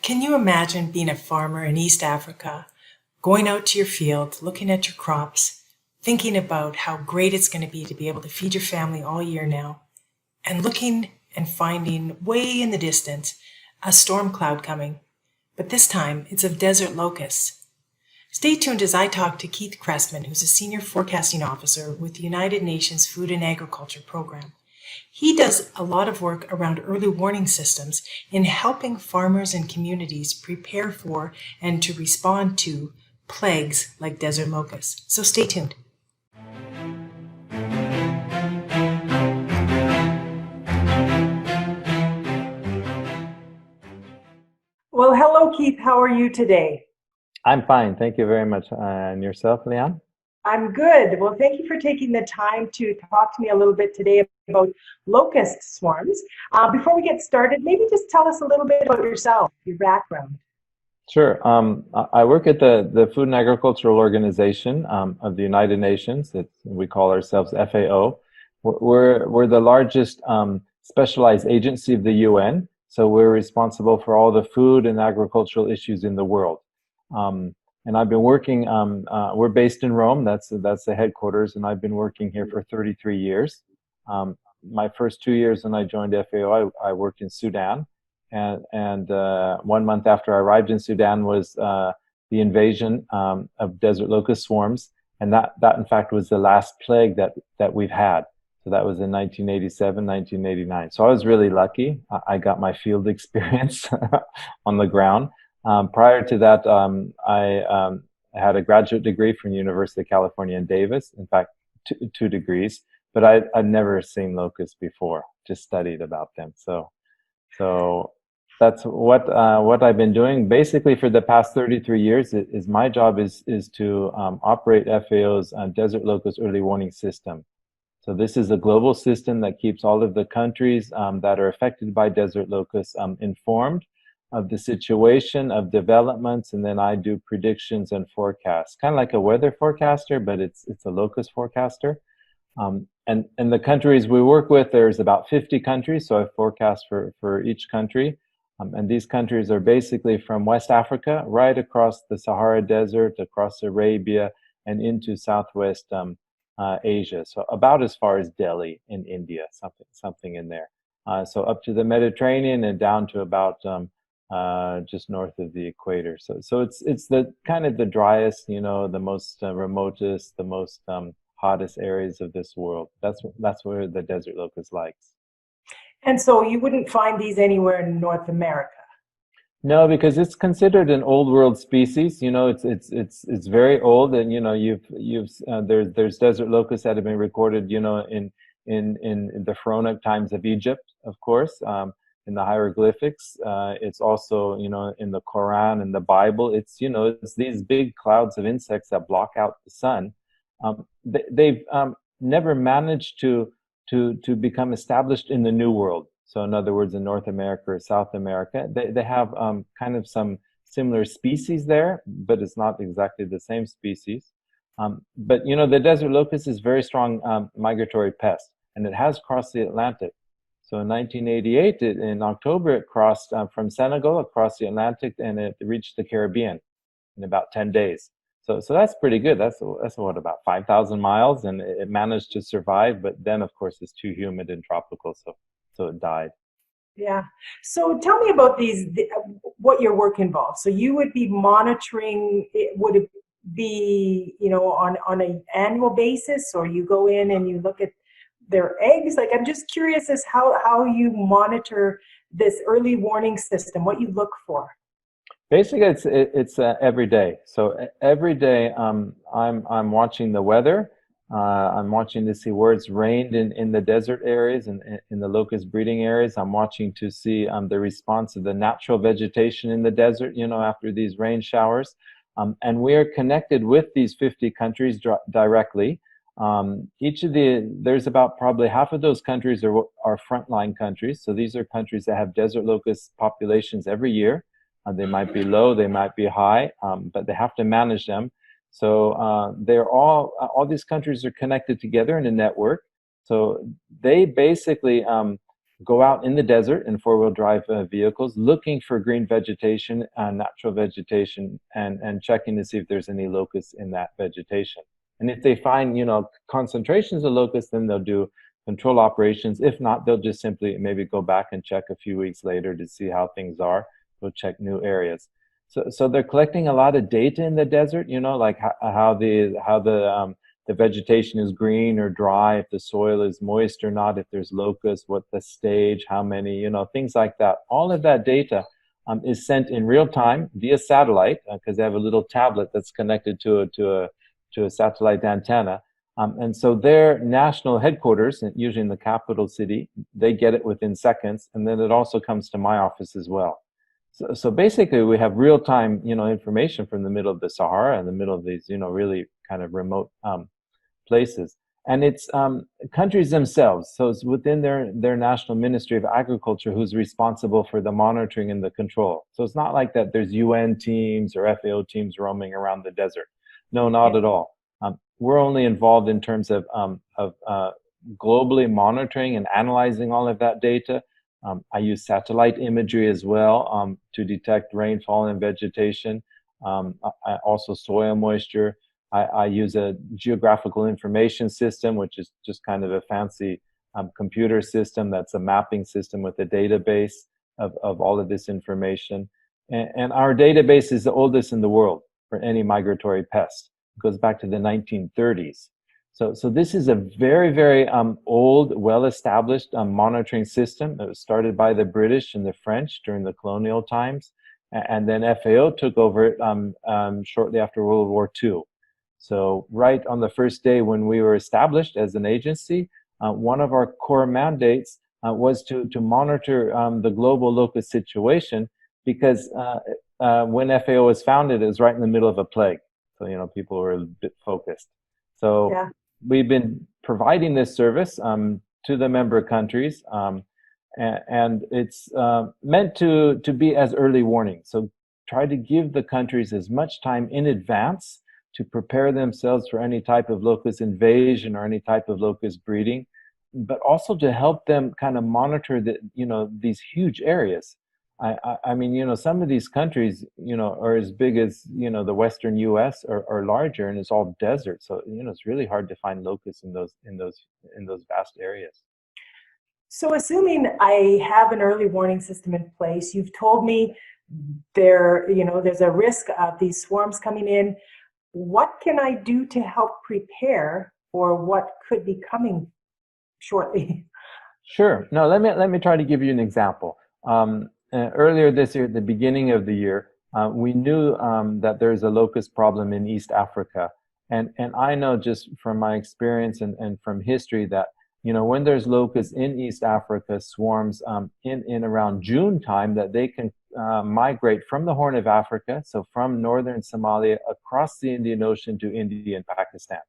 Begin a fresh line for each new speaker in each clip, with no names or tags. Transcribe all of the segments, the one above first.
Can you imagine being a farmer in East Africa, going out to your field, looking at your crops, thinking about how great it's going to be able to feed your family all year now, and looking and finding way in the distance a storm cloud coming, but this time it's of desert locusts? Stay tuned as I talk to Keith Cressman, who's a senior forecasting officer with the United Nations Food and Agriculture Program. He does a lot of work around early warning systems in helping farmers and communities prepare for and to respond to plagues like desert locusts. So stay tuned. Well, hello, Keith. How are you today?
I'm fine. Thank you very much. And yourself, Leon?
I'm good. Well, thank you for taking the time to talk to me a little bit today about locust swarms. Before we get started, maybe just tell us a little bit about yourself, your background.
Sure. I work at the Food and Agricultural Organization of the United Nations. We call ourselves FAO. We're the largest specialized agency of the UN, so we're responsible for all the food and agricultural issues in the world. And I've been working, we're based in Rome, that's the headquarters, and I've been working here for 33 years. My first 2 years when I joined FAO, I worked in Sudan, and 1 month after I arrived in Sudan was the invasion of desert locust swarms, and that in fact was the last plague that we've had. So that was in 1987, 1989. So I was really lucky. I got my field experience on the ground. Prior to that, I had a graduate degree from the University of California in Davis. In fact, two degrees, but I'd never seen locusts before, just studied about them. So that's what I've been doing basically for the past 33 years. Is my job is to operate FAO's desert locust early warning system. So this is a global system that keeps all of the countries that are affected by desert locusts informed of the situation, of developments, and then I do predictions and forecasts, kind of like a weather forecaster, but it's a locust forecaster. And the countries we work with, there's about 50 countries, so I forecast for each country. And these countries are basically from West Africa, right across the Sahara Desert, across Arabia, and into Southwest Asia. So about as far as Delhi in India, something in there. So up to the Mediterranean and down to about just north of the equator. So it's the kind of the driest, the most remotest, the most hottest areas of this world. That's where the desert locust likes.
And so you wouldn't find these anywhere in North America?
No, because it's considered an old world species. It's very old, and there's desert locusts that have been recorded, in the pharaonic times of Egypt, of course. In the hieroglyphics, it's also, in the Quran and the Bible. It's these big clouds of insects that block out the sun. They've never managed to become established in the New World. So in other words, in North America or South America, they have kind of some similar species there, but it's not exactly the same species. But the desert locust is a very strong migratory pest, and it has crossed the Atlantic. So in 1988, in October, it crossed from Senegal across the Atlantic, and it reached the Caribbean in about 10 days. So that's pretty good. That's what, about 5,000 miles, and it managed to survive. But then, of course, it's too humid and tropical, so it died.
Yeah. So tell me about what your work involves. So you would be monitoring, would it be, on an annual basis, or you go in and you look at their eggs? Like, I'm just curious as how you monitor this early warning system, what you look for.
Basically, it's every day. So every day, I'm watching the weather. I'm watching to see where it's rained in the desert areas and in the locust breeding areas. I'm watching to see the response of the natural vegetation in the desert, after these rain showers. And we are connected with these 50 countries directly. There's about probably half of those countries are frontline countries. So these are countries that have desert locust populations every year. They might be low, they might be high, but they have to manage them. So they're all these countries are connected together in a network. So they basically go out in the desert in four-wheel drive vehicles, looking for green vegetation, natural vegetation, and checking to see if there's any locusts in that vegetation. And if they find, concentrations of locusts, then they'll do control operations. If not, they'll just simply maybe go back and check a few weeks later to see how things are. Go check new areas. So they're collecting a lot of data in the desert, like how the vegetation is green or dry, if the soil is moist or not, if there's locusts, what the stage, how many, things like that. All of that data is sent in real time via satellite, because they have a little tablet that's connected to a satellite antenna. And so their national headquarters, usually in the capital city, they get it within seconds, and then it also comes to my office as well. So basically, we have real-time, information from the middle of the Sahara and the middle of these, really kind of remote places. And it's countries themselves. So it's within their National Ministry of Agriculture who's responsible for the monitoring and the control. So it's not like that there's UN teams or FAO teams roaming around the desert. No, not at all. We're only involved in terms of globally monitoring and analyzing all of that data. I use satellite imagery as well to detect rainfall and vegetation, also soil moisture. I use a geographical information system, which is just kind of a fancy computer system that's a mapping system with a database of all of this information. And our database is the oldest in the world for any migratory pest. It goes back to the 1930s. So this is a very, very old, well-established monitoring system. It was started by the British and the French during the colonial times, and then FAO took over it shortly after World War II. So right on the first day when we were established as an agency, one of our core mandates was to monitor the global locust situation, because when FAO was founded, it was right in the middle of a plague. So, people were a bit focused. So yeah. We've been providing this service to the member countries, and it's meant to be as early warning. So try to give the countries as much time in advance to prepare themselves for any type of locust invasion or any type of locust breeding, but also to help them kind of monitor these huge areas. I mean, some of these countries, are as big as, the Western U.S. or larger, and it's all desert. So, it's really hard to find locusts in those vast areas.
So assuming I have an early warning system in place, you've told me there's a risk of these swarms coming in. What can I do to help prepare for what could be coming shortly?
Sure. No, let me try to give you an example. Earlier this year, at the beginning of the year, we knew that there's a locust problem in East Africa. And I know just from my experience and from history that, when there's locusts in East Africa, swarms in around June time, that they can migrate from the Horn of Africa, so from northern Somalia across the Indian Ocean to India and Pakistan.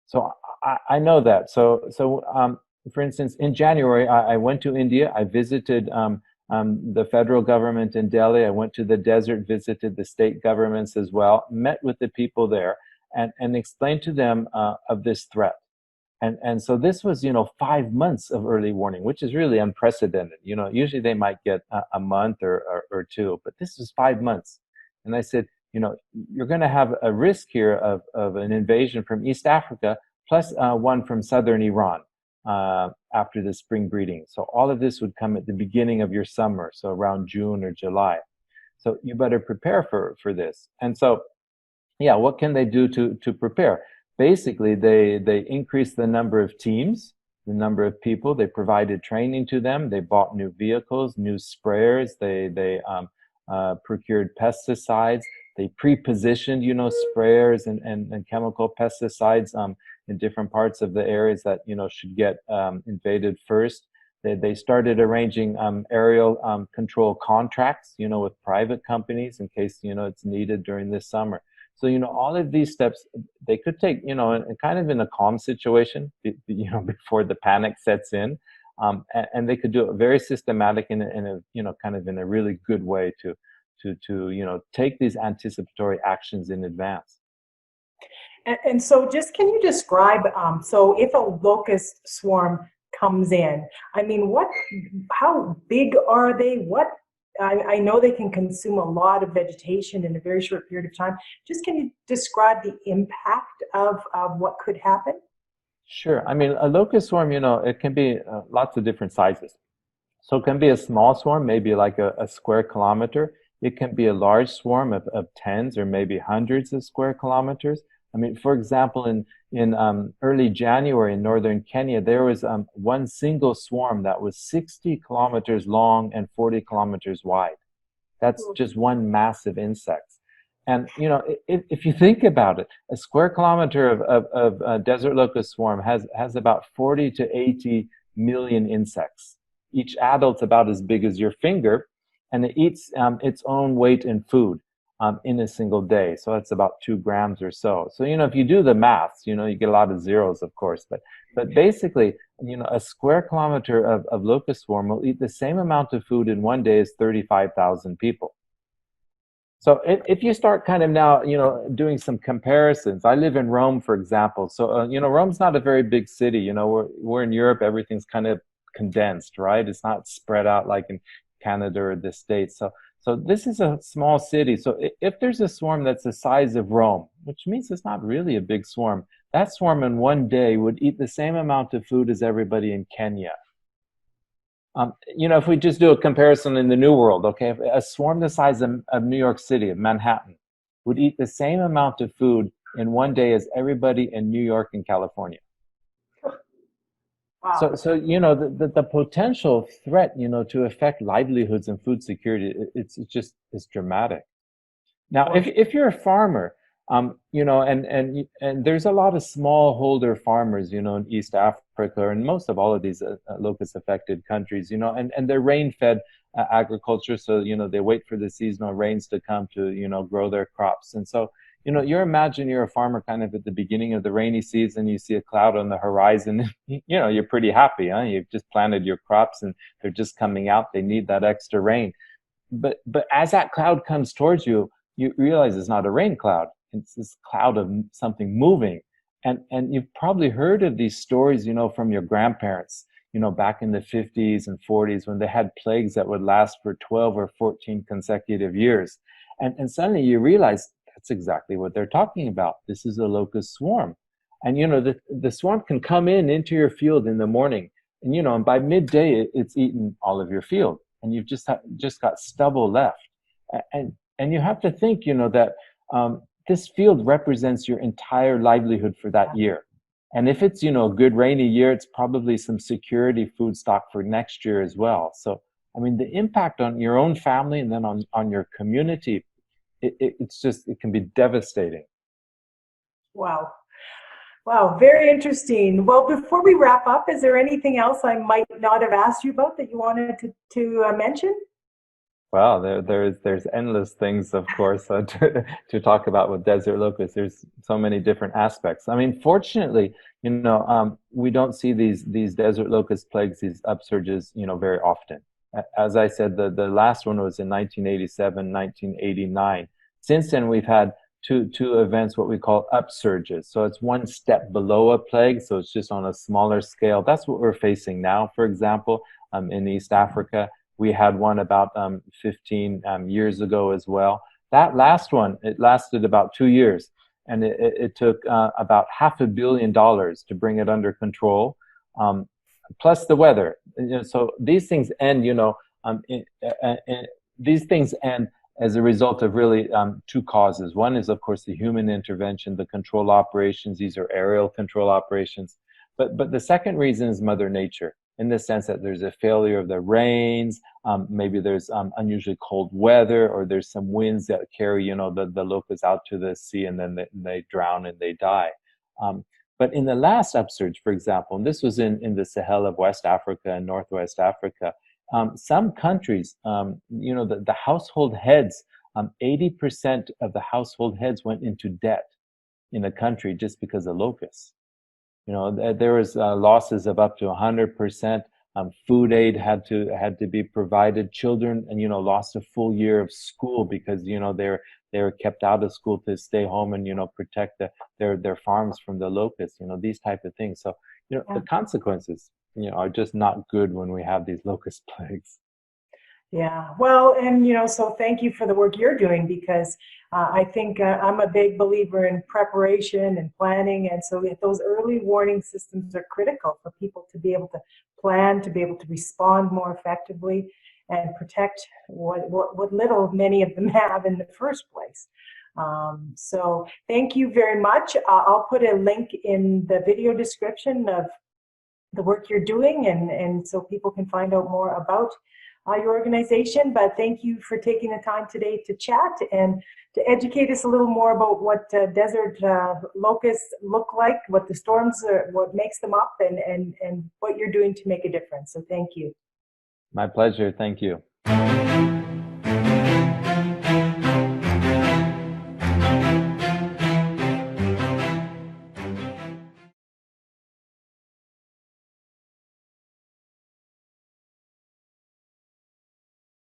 So I know that. So for instance, in January, I went to India. I visited the federal government in Delhi. I went to the desert, visited the state governments as well, met with the people there, and explained to them of this threat. And so this was, 5 months of early warning, which is really unprecedented. Usually they might get a month or two, but this was 5 months. And I said, you're going to have a risk here of an invasion from East Africa, plus one from southern Iran. After the spring breeding. So all of this would come at the beginning of your summer, so around June or July. So you better prepare for this. And so, yeah, what can they do to prepare? Basically, they increased the number of teams, the number of people. They provided training to them. They bought new vehicles, new sprayers. They procured pesticides. They pre-positioned, sprayers and chemical pesticides in different parts of the areas that, should get invaded first. They started arranging aerial control contracts, with private companies in case, it's needed during this summer. So, all of these steps, they could take, kind of in a calm situation, before the panic sets in. And they could do it very systematic in a kind of in a really good way to take these anticipatory actions in advance.
And so just can you describe, so if a locust swarm comes in. I mean, how big are they? I know they can consume a lot of vegetation in a very short period of time. Just can you describe the impact of what could happen?
Sure. I mean, a locust swarm, it can be lots of different sizes. So it can be a small swarm, maybe like a square kilometer. It can be a large swarm of tens or maybe hundreds of square kilometers. I mean, for example, in early January in northern Kenya, there was one single swarm that was 60 kilometers long and 40 kilometers wide. That's just one massive insect. And if you think about it, a square kilometer of desert locust swarm has about 40 to 80 million insects. Each adult's about as big as your finger, and it eats its own weight in food in a single day. So it's about 2 grams or so. So if you do the maths, you get a lot of zeros, of course, but basically, a square kilometer of locust swarm will eat the same amount of food in one day as 35,000 people. So if you start kind of now, doing some comparisons, I live in Rome, for example. So, Rome's not a very big city. We're in Europe, everything's kind of condensed, right? It's not spread out like in Canada or the States. So this is a small city. So if there's a swarm that's the size of Rome, which means it's not really a big swarm, that swarm in one day would eat the same amount of food as everybody in Kenya. If we just do a comparison in the New World, okay, if a swarm the size of New York City, of Manhattan, would eat the same amount of food in one day as everybody in New York and California.
Wow.
So the potential threat, to affect livelihoods and food security, it's dramatic. Now, if you're a farmer, and there's a lot of smallholder farmers, in East Africa and most of all of these locust affected countries, and they're rain fed agriculture. So, they wait for the seasonal rains to come to, grow their crops. And so, you're a farmer kind of at the beginning of the rainy season, you see a cloud on the horizon, you're pretty happy, huh? You've just planted your crops and they're just coming out. They need that extra rain. But as that cloud comes towards you, you realize it's not a rain cloud. It's this cloud of something moving. And you've probably heard of these stories, from your grandparents, back in the 50s and 40s when they had plagues that would last for 12 or 14 consecutive years. And suddenly you realize that's exactly what they're talking about. This is a locust swarm. And, the swarm can come into your field in the morning. And by midday, it's eaten all of your field. And you've just got stubble left. And you have to think, that this field represents your entire livelihood for that year. And if it's, a good rainy year, it's probably some security food stock for next year as well. So, I mean, the impact on your own family and then on your community, it can be devastating.
Wow. Wow, very interesting. Well, before we wrap up, is there anything else I might not have asked you about that you wanted to mention?
Well, there's endless things, of course, to talk about with desert locusts. There's so many different aspects. I mean, fortunately, we don't see these desert locust plagues, these upsurges, very often. As I said, the last one was in 1987, 1989. Since then, we've had two events, what we call upsurges. So it's one step below a plague, so it's just on a smaller scale. That's what we're facing now, for example, in East Africa. We had one about 15 years ago as well. That last one, it lasted about 2 years, and it took about $500 million to bring it under control, plus the weather. So these things end, these things end as a result of really two causes. One is, of course, the human intervention, the control operations. These are aerial control operations. But the second reason is Mother Nature, in the sense that there's a failure of the rains, maybe there's unusually cold weather, or there's some winds that carry, the locusts out to the sea, and then they drown and they die. But in the last upsurge, for example, and this was in the Sahel of West Africa and Northwest Africa, some countries, the household heads, 80% of the household heads went into debt in a country just because of locusts. There was losses of up to 100%. Food aid had to be provided. Children, lost a full year of school because they were kept out of school to stay home and protect their farms from the locusts. These type of things. So the consequences are just not good when we have these locust plagues.
Yeah, well, and so thank you for the work you're doing, because I think I'm a big believer in preparation and planning, and so those early warning systems are critical for people to be able to plan, to be able to respond more effectively, and protect what little many of them have in the first place. So thank you very much. I'll put a link in the video description of the work you're doing, and so people can find out more about your organization. But thank you for taking the time today to chat and to educate us a little more about what desert locusts look like, what the storms are, what makes them up, and what you're doing to make a difference. So thank you.
My pleasure. Thank you.